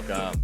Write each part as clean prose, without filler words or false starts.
Welcome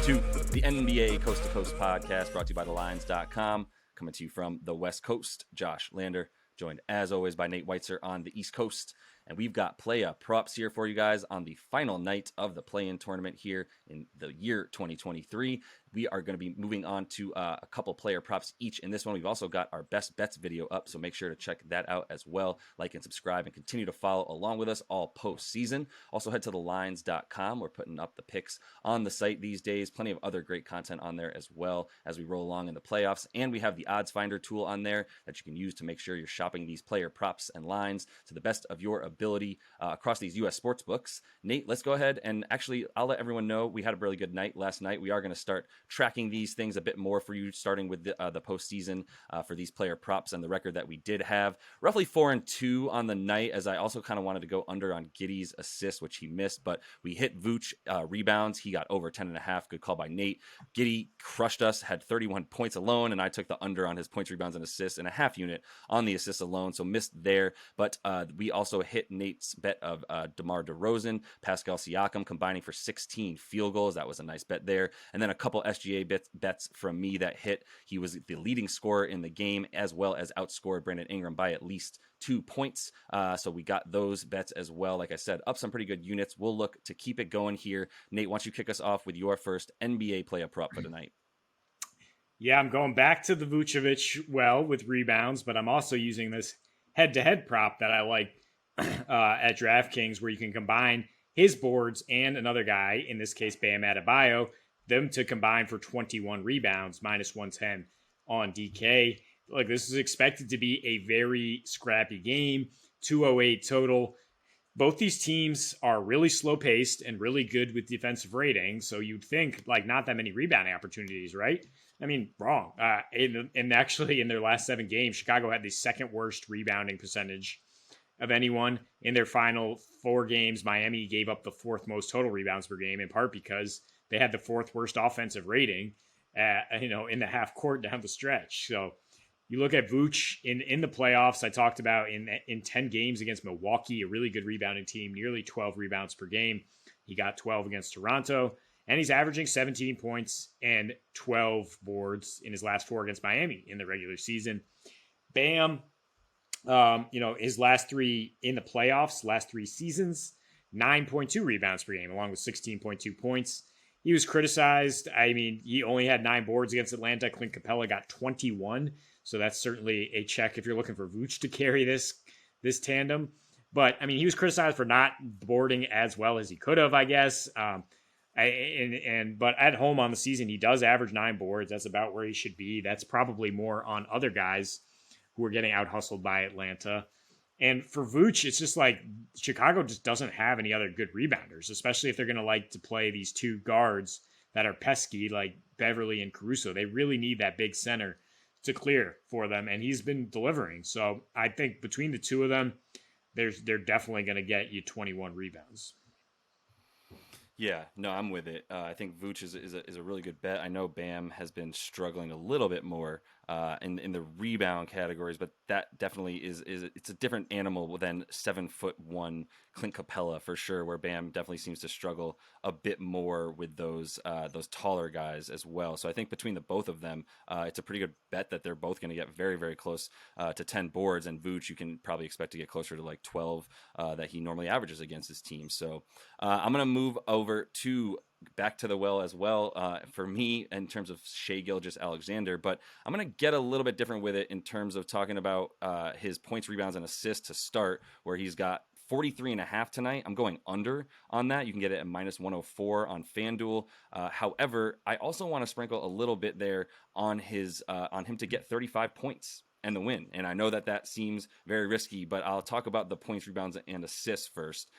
to the NBA Coast to Coast podcast brought to you by thelines.com. Coming to you from the West Coast, Josh Lander, joined as always by Nate Weitzer on the East Coast. And we've got playa props here for you guys on the final night of the play-in tournament here in the year 2023. We are going to be moving on to a couple player props each in this one. We've also got our best bets video up, so make sure to check that out as well. Like and subscribe and continue to follow along with us all postseason. Also head to thelines.com. We're putting up the picks on the site these days. Plenty of other great content on there as well as we roll along in the playoffs. And we have the odds finder tool on there that you can use to make sure you're shopping these player props and lines to the best of your ability across these U.S. sports books. Nate, let's go ahead and actually I'll let everyone know we had a really good night last night. We are going to start tracking these things a bit more for you, starting with the postseason for these player props and the record that we did have. Roughly 4-2 on the night, as I also kind of wanted to go under on Giddey's assist, which he missed, but we hit Vooch rebounds. He got over 10.5. Good call by Nate. Giddey crushed us, had 31 points alone, and I took the under on his points, rebounds, and assists and a half unit on the assists alone, so missed there. But we also hit Nate's bet of DeMar DeRozan, Pascal Siakam combining for 16 field goals. That was a nice bet there. And then a couple SGA bets from me that hit. He was the leading scorer in the game, as well as outscored Brandon Ingram by at least 2 points. So we got those bets as well. Like I said, up some pretty good units. We'll look to keep it going here. Nate, why don't you kick us off with your first NBA player prop for tonight? Yeah, I'm going back to the Vucevic with rebounds, but I'm also using this head-to-head prop that I like at DraftKings, where you can combine his boards and another guy, in this case Bam Adebayo, them to combine for 21 rebounds, minus 110 on DK. Look, this is expected to be a very scrappy game, 208 total. Both these teams are really slow-paced and really good with defensive rating, so you'd think, like, not that many rebounding opportunities, right? I mean, wrong. And actually, in their last 7 games, Chicago had the second worst rebounding percentage of anyone. In their final 4 games, Miami gave up the 4th most total rebounds per game, in part because they had the 4th worst offensive rating, in the half court down the stretch. So you look at Vooch in the playoffs. I talked about in 10 games against Milwaukee, a really good rebounding team, nearly 12 rebounds per game. He got 12 against Toronto, and he's averaging 17 points and 12 boards in his last 4 against Miami in the regular season. Bam, his last 3 in the playoffs, last 3 seasons, 9.2 rebounds per game, along with 16.2 points. He was criticized. I mean, he only had 9 boards against Atlanta. Clint Capella got 21. So that's certainly a check if you're looking for Vooch to carry this tandem. But, I mean, he was criticized for not boarding as well as he could have, I guess. But at home on the season, he does average 9 boards. That's about where he should be. That's probably more on other guys who are getting out-hustled by Atlanta. And for Vooch, it's just like Chicago just doesn't have any other good rebounders, especially if they're going to like to play these 2 guards that are pesky like Beverly and Caruso. They really need that big center to clear for them, and he's been delivering. So I think between the 2 of them, they're definitely going to get you 21 rebounds. Yeah, no, I'm with it. I think Vooch is a really good bet. I know Bam has been struggling a little bit more in the rebound categories, but that definitely is it's a different animal than 7'1" Clint Capella for sure, where Bam definitely seems to struggle a bit more with those taller guys as well. So I think between the both of them, it's a pretty good bet that they're both going to get very, very close to 10 boards, and Vooch you can probably expect to get closer to like 12 that he normally averages against his team. So I'm going to move over to back to the well as well for me in terms of Shai Gilgeous-Alexander, but I'm going to get a little bit different with it in terms of talking about his points, rebounds, and assists to start, where he's got 43.5 tonight. I'm going under on that. You can get it at minus 104 on FanDuel. However, I also want to sprinkle a little bit there on him to get 35 points and the win. And I know that seems very risky, but I'll talk about the points, rebounds, and assists first.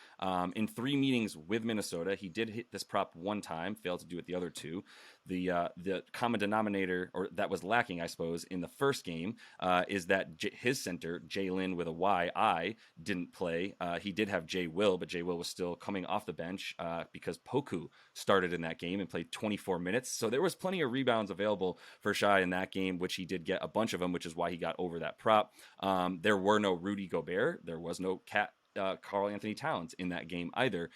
In 3 meetings with Minnesota, he did hit this prop 1 time, failed to do it the other 2. The common denominator, or that was lacking, I suppose, in the first game is that his center, Jalen with a Y, didn't play. He did have Jay Will, but Jay Will was still coming off the bench because Poku started in that game and played 24 minutes. So there was plenty of rebounds available for Shai in that game, which he did get a bunch of them, which is why he got over that prop. There were no Rudy Gobert. There was no Cat Karl Anthony Towns in that game either,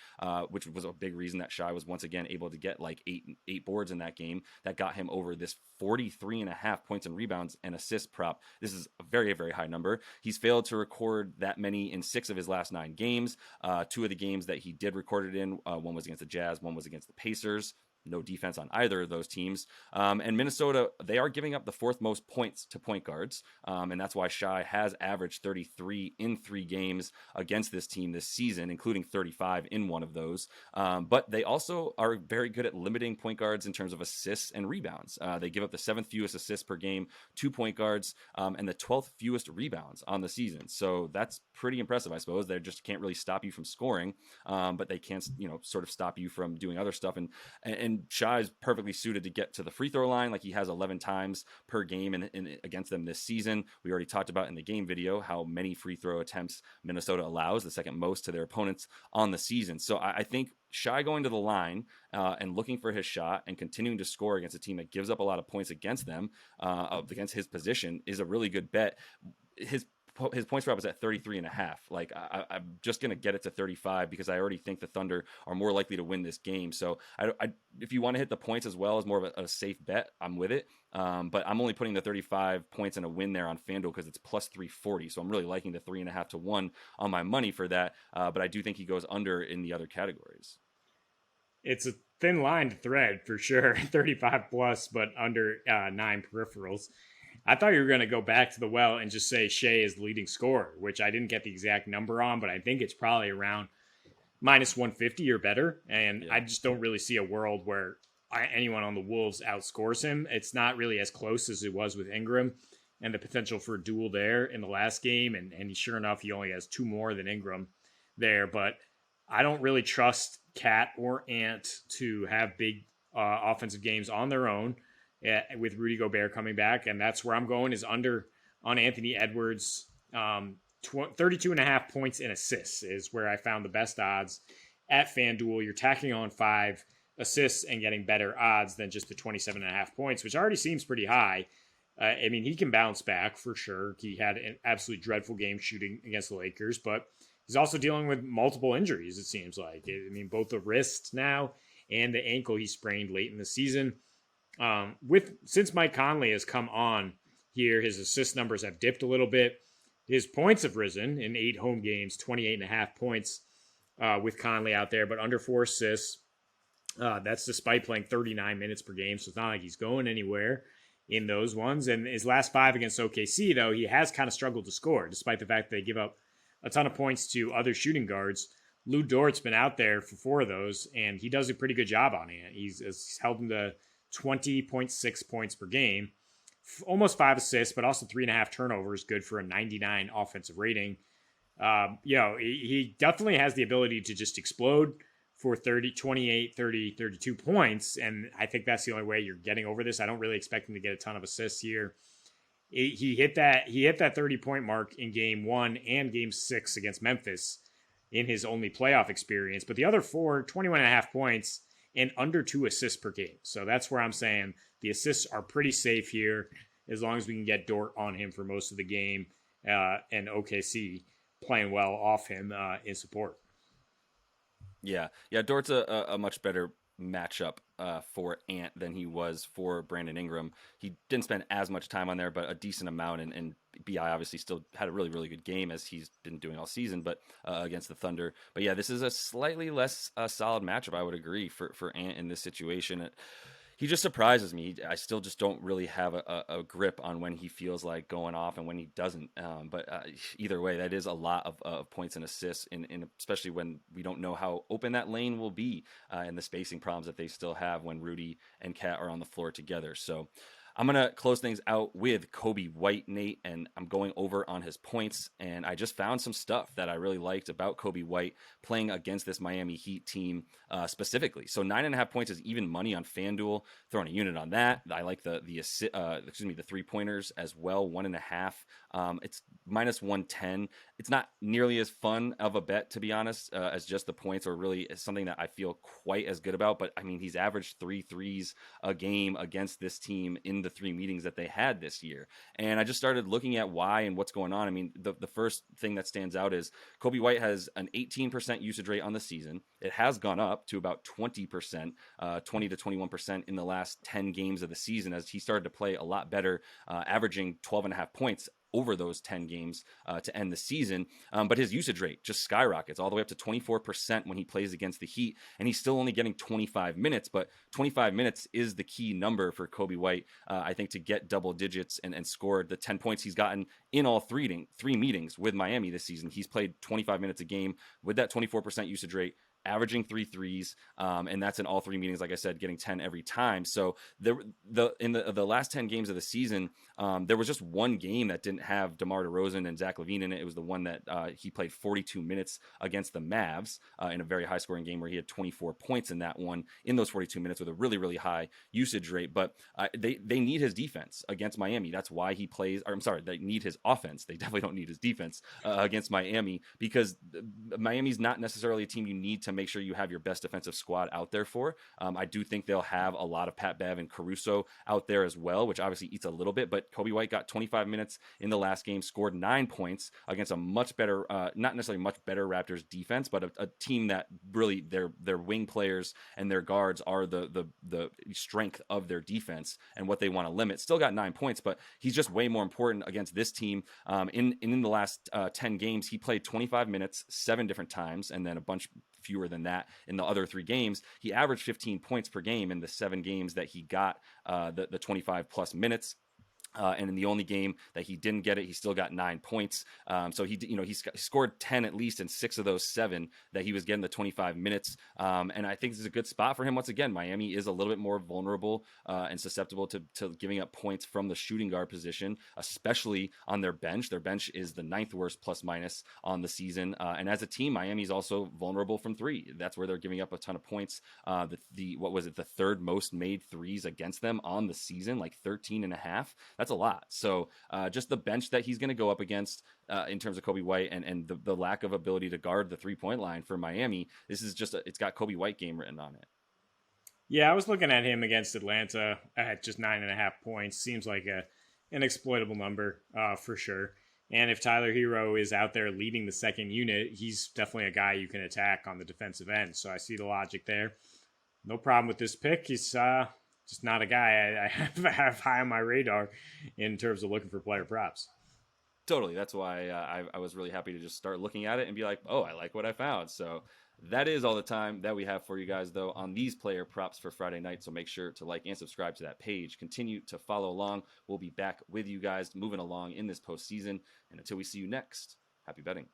which was a big reason that Shai was once again able to get like eight boards in that game that got him over this 43.5 points and rebounds and assists prop. This is a very, very high number. He's failed to record that many in 6 of his last 9 games. 2 of the games that he did record it in, one was against the Jazz, one was against the Pacers. No defense on either of those teams. And Minnesota, they are giving up the 4th most points to point guards. And that's why Shai has averaged 33 in 3 games against this team this season, including 35 in one of those. But they also are very good at limiting point guards in terms of assists and rebounds. They give up the 7th fewest assists per game to point guards and the 12th fewest rebounds on the season. So that's pretty impressive, I suppose. They just can't really stop you from scoring, but they can, sort of stop you from doing other stuff. And Shai is perfectly suited to get to the free throw line. Like he has 11 times per game in against them this season. We already talked about in the game video how many free throw attempts Minnesota allows, the 2nd most to their opponents on the season. So I think Shai going to the line and looking for his shot and continuing to score against a team that gives up a lot of points against them, against his position, is a really good bet. His points prop is at 33.5. Like I'm just going to get it to 35 because I already think the Thunder are more likely to win this game. So if you want to hit the points as well as more of a safe bet, I'm with it. But I'm only putting the 35 points and a win there on FanDuel because it's plus 340. So I'm really liking the 3.5 to 1 on my money for that. But I do think he goes under in the other categories. It's a thin line to thread for sure. 35 plus, but under 9 peripherals. I thought you were going to go back to the well and just say Shai is the leading scorer, which I didn't get the exact number on, but I think it's probably around minus 150 or better. And I just don't really see a world where anyone on the Wolves outscores him. It's not really as close as it was with Ingram and the potential for a duel there in the last game. And sure enough, he only has 2 more than Ingram there. But I don't really trust Cat or Ant to have big offensive games on their own. With Rudy Gobert coming back, and that's where I'm going is under on Anthony Edwards. 32.5 points and assists is where I found the best odds at FanDuel. You're tacking on 5 assists and getting better odds than just the 27.5 points, which already seems pretty high. I mean, he can bounce back for sure. He had an absolutely dreadful game shooting against the Lakers, but he's also dealing with multiple injuries, it seems like. I mean, both the wrist now and the ankle he sprained late in the season. Since Mike Conley has come on here, his assist numbers have dipped a little bit. His points have risen in 8 home games, 28.5 points with Conley out there, but under 4 assists. That's despite playing 39 minutes per game, so it's not like he's going anywhere in those ones. And his last 5 against OKC, though, he has kind of struggled to score, despite the fact that they give up a ton of points to other shooting guards. Lou Dort's been out there for 4 of those, and he does a pretty good job on it. He's held him to 20.6 points per game, almost 5 assists, but also 3.5 turnovers, good for a 99 offensive rating. He definitely has the ability to just explode for 28, 30, 32 points, and I think that's the only way you're getting over this. I don't really expect him to get a ton of assists here. He hit that 30-point mark in game 1 and game 6 against Memphis in his only playoff experience, but the other 4, 21.5 points and under 2 assists per game. So that's where I'm saying the assists are pretty safe here as long as we can get Dort on him for most of the game and OKC playing well off him in support. Yeah. Dort's a much better matchup for Ant than he was for Brandon Ingram. He didn't spend as much time on there, but a decent amount. And BI obviously still had a really, really good game as he's been doing all season, but against the Thunder. But yeah, this is a slightly less solid matchup, I would agree, for Ant in this situation. He just surprises me. I still just don't really have a grip on when he feels like going off and when he doesn't. But either way, that is a lot of points and assists, in especially when we don't know how open that lane will be and the spacing problems that they still have when Rudy and Cat are on the floor together. So I'm going to close things out with Coby White, Nate, and I'm going over on his points. And I just found some stuff that I really liked about Coby White playing against this Miami Heat team specifically. So 9.5 points is even money on FanDuel. Throwing a unit on that. I like the 3-pointers as well. 1.5. It's minus 110. It's not nearly as fun of a bet, to be honest, as just the points, or really something that I feel quite as good about. But I mean, he's averaged 3 threes a game against this team in in the 3 meetings that they had this year. And I just started looking at why and what's going on. I mean, the first thing that stands out is Coby White has an 18% usage rate on the season. It has gone up to about 20%, 20 to 21% in the last 10 games of the season as he started to play a lot better, averaging 12.5 points over those 10 games to end the season. But his usage rate just skyrockets all the way up to 24% when he plays against the Heat. And he's still only getting 25 minutes, but 25 minutes is the key number for Coby White, I think, to get double digits and score the 10 points he's gotten in all three meetings with Miami this season. He's played 25 minutes a game with that 24% usage rate, averaging 3 threes, and that's in all 3 meetings, like I said, getting 10 every time. So in the last 10 games of the season, there was just one game that didn't have DeMar DeRozan and Zach LaVine in it. It was the one that he played 42 minutes against the Mavs in a very high-scoring game where he had 24 points in that one, in those 42 minutes with a really, really high usage rate. But they need his defense against Miami. That's why he plays, or I'm sorry, they need his offense. They definitely don't need his defense against Miami, because Miami's not necessarily a team you need to make sure you have your best defensive squad out there for. I do think they'll have a lot of Pat Bev and Caruso out there as well, which obviously eats a little bit, but Coby White got 25 minutes in the last game, scored 9 points against a much better, not necessarily much better Raptors defense, but a team that really their wing players and their guards are the strength of their defense and what they want to limit. Still got 9 points, but he's just way more important against this team. In the last 10 games, he played 25 minutes 7 different times, and then a bunch fewer than that in the other 3 games. He averaged 15 points per game in the 7 games that he got the 25 plus minutes. And in the only game that he didn't get it, he still got 9 points. So he scored 10 at least in 6 of those 7 that he was getting the 25 minutes. And I think this is a good spot for him. Once again, Miami is a little bit more vulnerable and susceptible to giving up points from the shooting guard position, especially on their bench. Their bench is the 9th worst plus minus on the season. And as a team, Miami is also vulnerable from 3. That's where they're giving up a ton of points. The 3rd most made threes against them on the season, like 13.5. That's a lot. So just the bench that he's going to go up against in terms of Coby White and the lack of ability to guard the 3-point line for Miami, this is just it's got Coby White game written on it. Yeah, I was looking at him against Atlanta at just 9.5 points. Seems like an exploitable number for sure. And if Tyler Hero is out there leading the second unit, he's definitely a guy you can attack on the defensive end. So I see the logic there. No problem with this pick. He's just not a guy I have high on my radar in terms of looking for player props. Totally. That's why I was really happy to just start looking at it and be like, oh, I like what I found. So that is all the time that we have for you guys, though, on these player props for Friday night. So make sure to like and subscribe to that page. Continue to follow along. We'll be back with you guys moving along in this postseason. And until we see you next, happy betting.